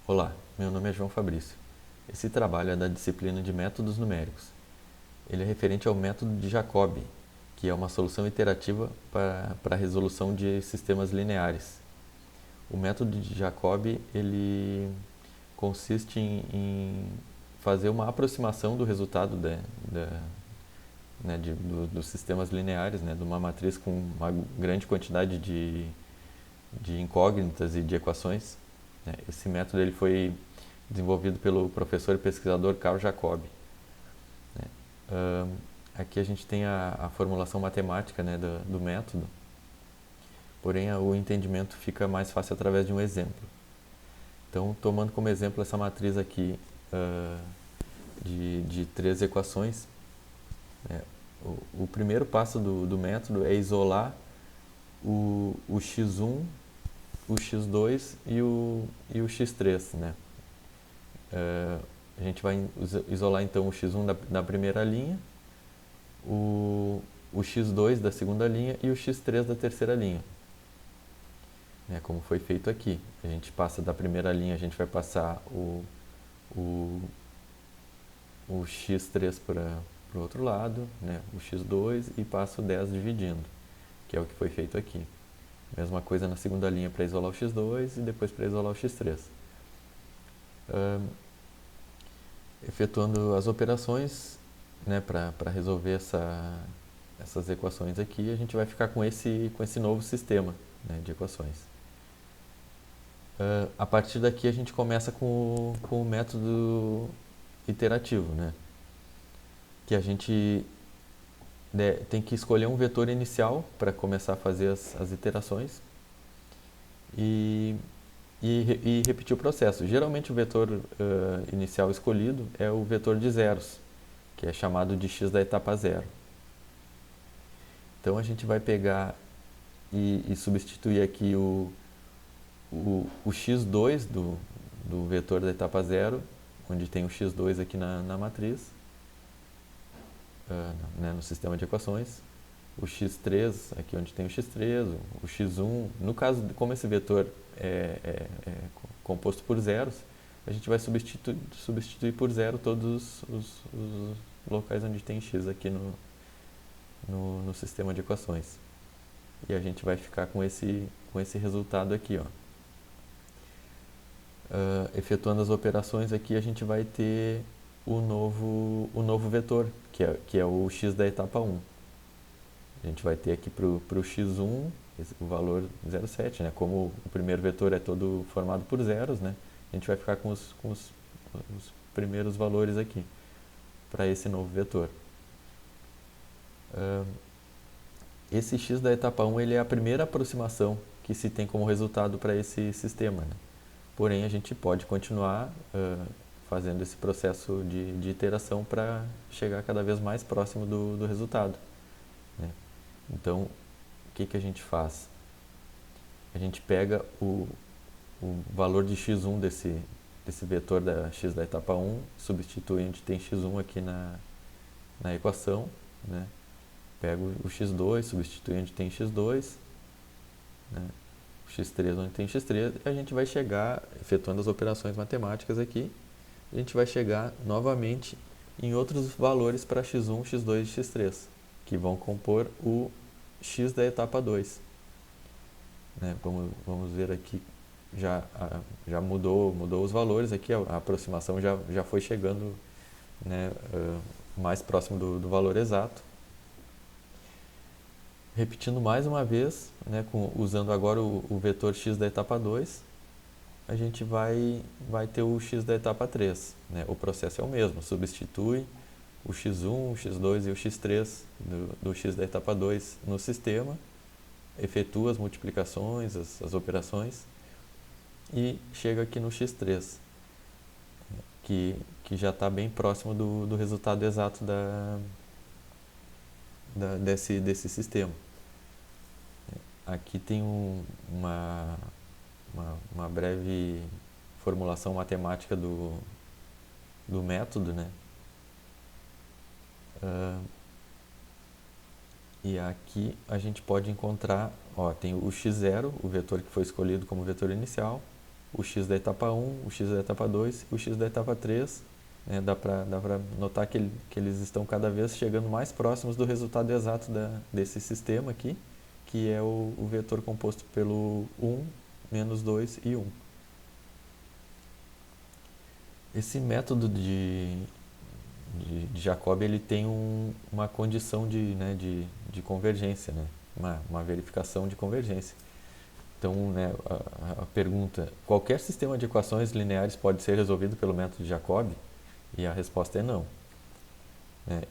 Olá, meu nome é João Fabrício. Esse trabalho é da disciplina de Métodos Numéricos. Ele é referente ao método de Jacobi, que é uma solução iterativa para a resolução de sistemas lineares. O método de Jacobi ele consiste em fazer uma aproximação do resultado dos sistemas lineares, né, de uma matriz com uma grande quantidade de incógnitas e de equações, né. Esse método ele foi desenvolvido pelo professor e pesquisador Carl Jacobi, né. Aqui a gente tem a formulação matemática, né, do método, porém o entendimento fica mais fácil através de um exemplo. Então, tomando como exemplo essa matriz aqui de três equações, né, o primeiro passo do método é isolar o x1, o x2 e o x3, né? A gente vai isolar então o x1 da primeira linha, o x2 da segunda linha e o x3 da terceira linha, né, como foi feito aqui. A gente passa da primeira linha, a gente vai passar o, o x3 para o outro lado, né, o x2 e passa o 10 dividindo, que é o que foi feito aqui. Mesma coisa na segunda linha para isolar o x2 e depois para isolar o x3. Efetuando as operações, né, para resolver essas equações aqui, a gente vai ficar com esse novo sistema, né, de equações. A partir daqui a gente começa com o método iterativo, né, que a gente tem que escolher um vetor inicial para começar a fazer as iterações e, e repetir o processo. Geralmente o vetor inicial escolhido é o vetor de zeros, que é chamado de x da etapa zero. Então a gente vai pegar e substituir aqui o x2 do vetor da etapa zero, onde tem o x2 aqui na matriz, né, no sistema de equações, o x3 aqui onde tem o x3, o x1. No caso, como esse vetor é composto por zeros, a gente vai substituir por zero todos os locais onde tem x aqui no sistema de equações. E a gente vai ficar com esse resultado aqui, ó. Efetuando as operações aqui, a gente vai ter o novo vetor, que é o x da etapa 1. A gente vai ter aqui para o x1 o valor 0,7, né? Como o primeiro vetor é todo formado por zeros, né? A gente vai ficar com os primeiros valores aqui para esse novo vetor. Esse x da etapa 1 ele é a primeira aproximação que se tem como resultado para esse sistema, né? Porém, a gente pode continuar fazendo esse processo de iteração para chegar cada vez mais próximo do resultado, né? Então, o que a gente faz? A gente pega o valor de x1 desse vetor da x da etapa 1, substitui onde tem x1 aqui na equação, né? Pega o x2, substitui onde tem x2, né? O x3 onde tem x3, e a gente vai chegar, efetuando as operações matemáticas aqui, a gente vai chegar novamente em outros valores para x1, x2 e x3, que vão compor o x da etapa 2. Né? Vamos ver aqui, já mudou os valores aqui, a aproximação já foi chegando, né, mais próximo do valor exato. Repetindo mais uma vez, né, usando agora o vetor x da etapa 2, a gente vai ter o x da etapa 3. Né? O processo é o mesmo, substitui o x1, o x2 e o x3 do x da etapa 2 no sistema, efetua as multiplicações, as operações e chega aqui no x3, que já está bem próximo do resultado exato desse sistema. Aqui tem uma breve formulação matemática do método, né? E aqui a gente pode encontrar, ó, tem o x0, o vetor que foi escolhido como vetor inicial, o x da etapa 1, o x da etapa 2 e o x da etapa 3. Né? Dá para notar que eles estão cada vez chegando mais próximos do resultado exato desse sistema aqui, que é o vetor composto pelo 1, menos 2 e 1. Esse método de Jacobi ele tem uma condição de convergência, né? Uma verificação de convergência. Então, né, a pergunta, qualquer sistema de equações lineares pode ser resolvido pelo método de Jacobi? E a resposta é não. Né?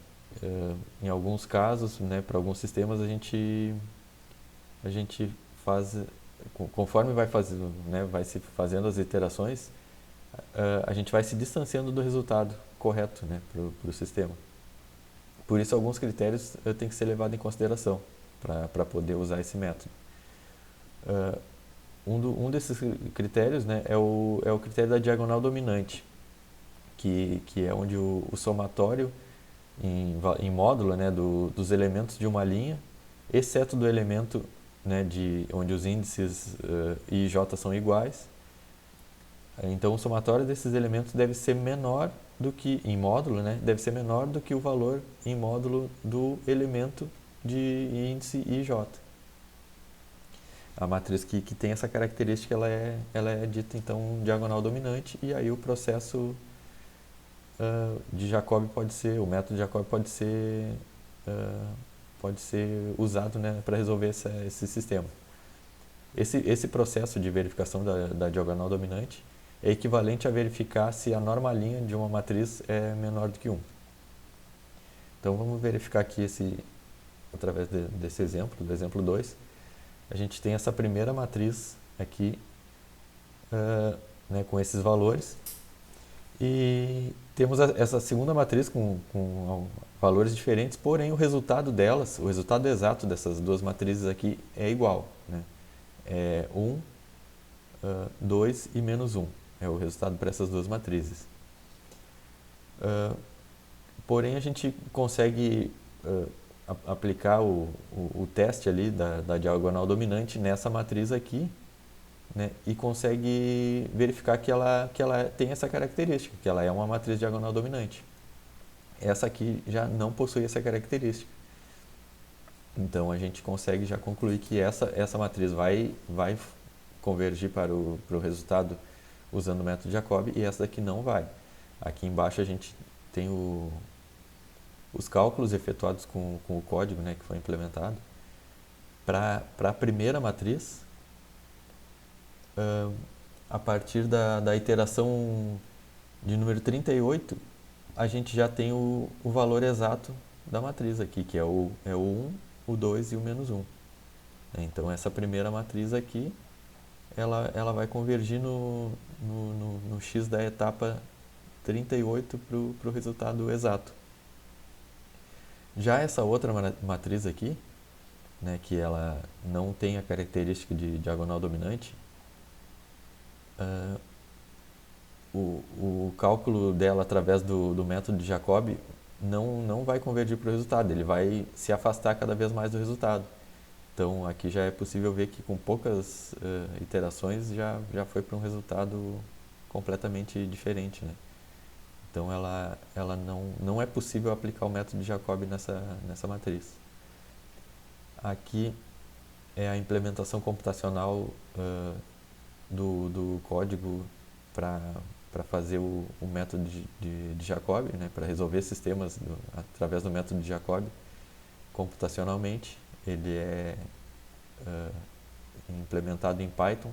Em alguns casos, né, para alguns sistemas, a gente faz, conforme vai se fazendo as iterações, a gente vai se distanciando do resultado correto, né, para o sistema. Por isso, alguns critérios têm que ser levados em consideração para poder usar esse método. Um desses critérios, né, é o critério da diagonal dominante, que é onde o somatório em módulo, né, dos elementos de uma linha, exceto do elemento, né, onde os índices I e J são iguais. Então, o somatório desses elementos deve ser menor do que, em módulo, né, deve ser menor do que o valor em módulo do elemento de índice I e J. A matriz que tem essa característica, ela é dita, então, diagonal dominante, e aí o processo de Jacobi o método de Jacobi pode ser usado, né, para resolver esse sistema. Esse processo de verificação da diagonal dominante é equivalente a verificar se a normalinha de uma matriz é menor do que 1. Então, vamos verificar aqui através desse exemplo, do exemplo 2. A gente tem essa primeira matriz aqui, né, com esses valores. E temos essa segunda matriz com valores diferentes, porém o resultado delas, o resultado exato dessas duas matrizes aqui é igual. Né? É 1, 2 e menos 1. É o resultado para essas duas matrizes. Porém, a gente consegue aplicar o teste ali da diagonal dominante nessa matriz aqui, né, e consegue verificar que ela tem essa característica, que ela é uma matriz diagonal dominante. Essa aqui já não possui essa característica. Então, a gente consegue já concluir que essa matriz vai convergir para o resultado usando o método de Jacobi, e essa daqui não vai. Aqui embaixo a gente tem os cálculos efetuados com o código, né, que foi implementado. Para a primeira matriz, a partir da iteração de número 38, a gente já tem o valor exato da matriz aqui, que é o 1, o 2 e o menos 1. Então, essa primeira matriz aqui, ela vai convergir no x da etapa 38 para o resultado exato. Já essa outra matriz aqui, né, que ela não tem a característica de diagonal dominante, o cálculo dela através do método de Jacobi não vai convergir para o resultado, ele vai se afastar cada vez mais do resultado. Então, aqui já é possível ver que com poucas iterações já foi para um resultado completamente diferente, né? Então, ela não é possível aplicar o método de Jacobi nessa matriz. Aqui é a implementação computacional do código para fazer o método de Jacobi, né, para resolver sistemas através do método de Jacobi computacionalmente. Ele é implementado em Python.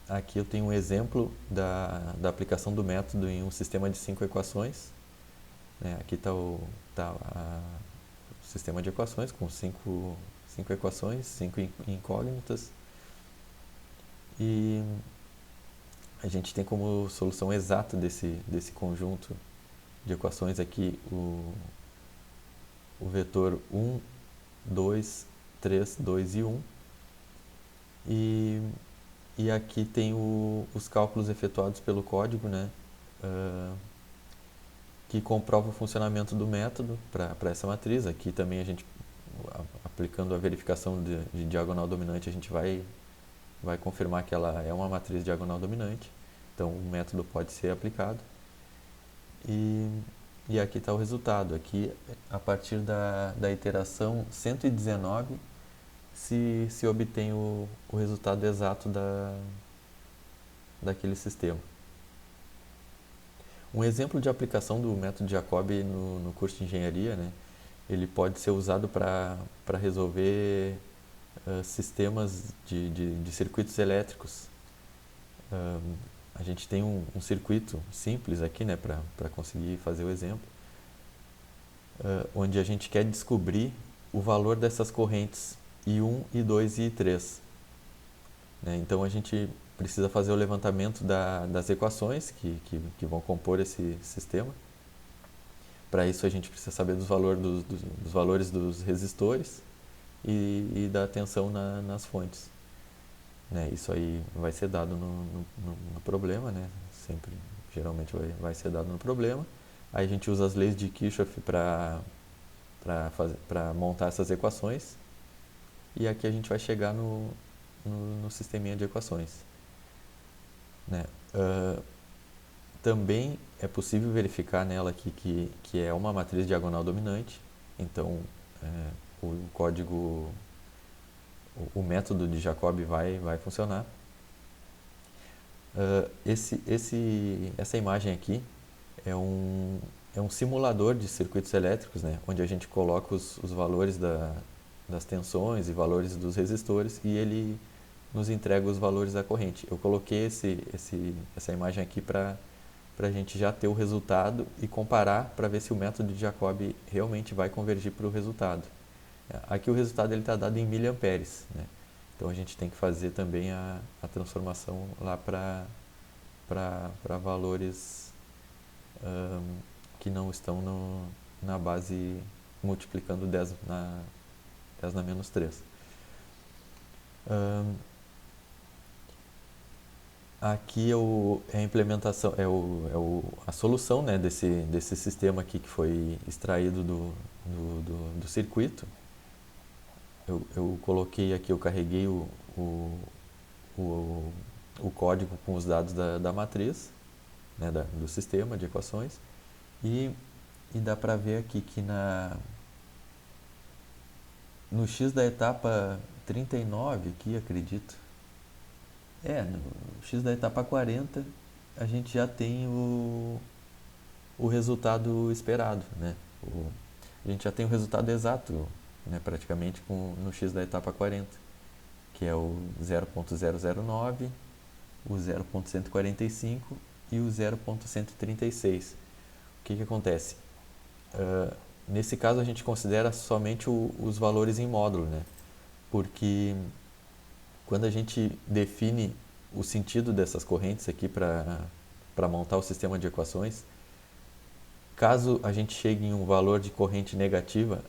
Aqui eu tenho um exemplo da aplicação do método em um sistema de 5 equações. Né, aqui está o sistema de equações com 5 equações, 5 incógnitas. E a gente tem como solução exata desse conjunto de equações aqui o vetor 1, 2, 3, 2 e 1. E aqui tem os cálculos efetuados pelo código, né, que comprova o funcionamento do método para essa matriz. Aqui também a gente, aplicando a verificação de diagonal dominante, a gente vai vai confirmar que ela é uma matriz diagonal dominante, então o método pode ser aplicado. E aqui está o resultado. Aqui, a partir da iteração 119, se obtém o resultado exato daquele sistema. Um exemplo de aplicação do método Jacobi no curso de engenharia, né, ele pode ser usado para resolver sistemas de circuitos elétricos. A gente tem um circuito simples aqui, né, para conseguir fazer o exemplo, onde a gente quer descobrir o valor dessas correntes I1, I2 e I3. Né? Então a gente precisa fazer o levantamento das equações que vão compor esse sistema. Para isso a gente precisa saber dos valores dos resistores e da tensão nas fontes. Né? Isso aí vai ser dado no problema, né? Sempre, geralmente vai ser dado no problema. Aí a gente usa as leis de Kirchhoff para montar essas equações. E aqui a gente vai chegar no sisteminha de equações. Né? Também é possível verificar nela aqui que é uma matriz diagonal dominante. Então, o código, o método de Jacobi vai funcionar. Essa imagem aqui é um simulador de circuitos elétricos, né, onde a gente coloca os valores das tensões e valores dos resistores e ele nos entrega os valores da corrente. Eu coloquei essa imagem aqui para a gente já ter o resultado e comparar para ver se o método de Jacobi realmente vai convergir para o resultado. Aqui o resultado está dado em miliamperes, né? Então a gente tem que fazer também a transformação lá para valores que não estão na base multiplicando 10 na menos 3. Aqui é a implementação, a solução, né, desse sistema aqui que foi extraído do circuito. Eu coloquei aqui, eu carreguei o código com os dados da matriz, né, do sistema de equações, e dá para ver aqui que no x da etapa 39, aqui acredito, no x da etapa 40, a gente já tem o resultado esperado, né? A gente já tem o resultado exato, né, praticamente no x da etapa 40, que é o 0.009, o 0.145 e o 0.136. O que acontece? Nesse caso a gente considera somente os valores em módulo, né? Porque quando a gente define o sentido dessas correntes aqui para montar o sistema de equações, caso a gente chegue em um valor de corrente negativa,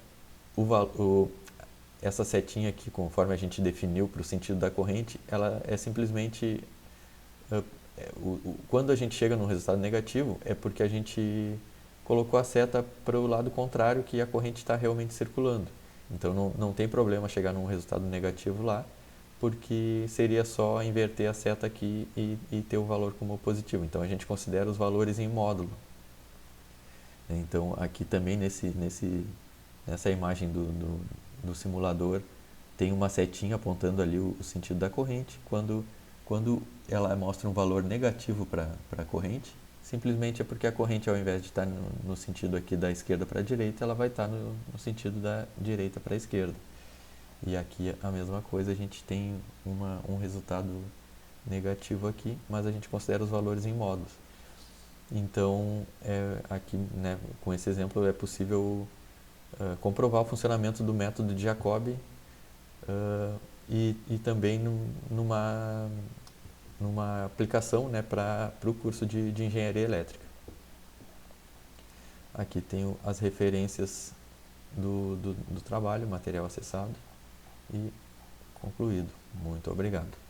essa setinha aqui, conforme a gente definiu para o sentido da corrente, ela é simplesmente... quando a gente chega num resultado negativo, é porque a gente colocou a seta para o lado contrário que a corrente está realmente circulando. Então não tem problema chegar num resultado negativo lá, porque seria só inverter a seta aqui e ter o valor como positivo. Então a gente considera os valores em módulo. Então aqui também nessa imagem do simulador tem uma setinha apontando ali o sentido da corrente. Quando ela mostra um valor negativo para a corrente, simplesmente é porque a corrente, ao invés de estar no sentido aqui da esquerda para a direita, ela vai estar no sentido da direita para a esquerda. E aqui a mesma coisa, a gente tem um resultado negativo aqui, mas a gente considera os valores em módulos. Então, aqui, né, com esse exemplo, é possível comprovar o funcionamento do método de Jacobi e também numa aplicação, né, para o curso de engenharia elétrica. Aqui tenho as referências do trabalho, material acessado e concluído. Muito obrigado.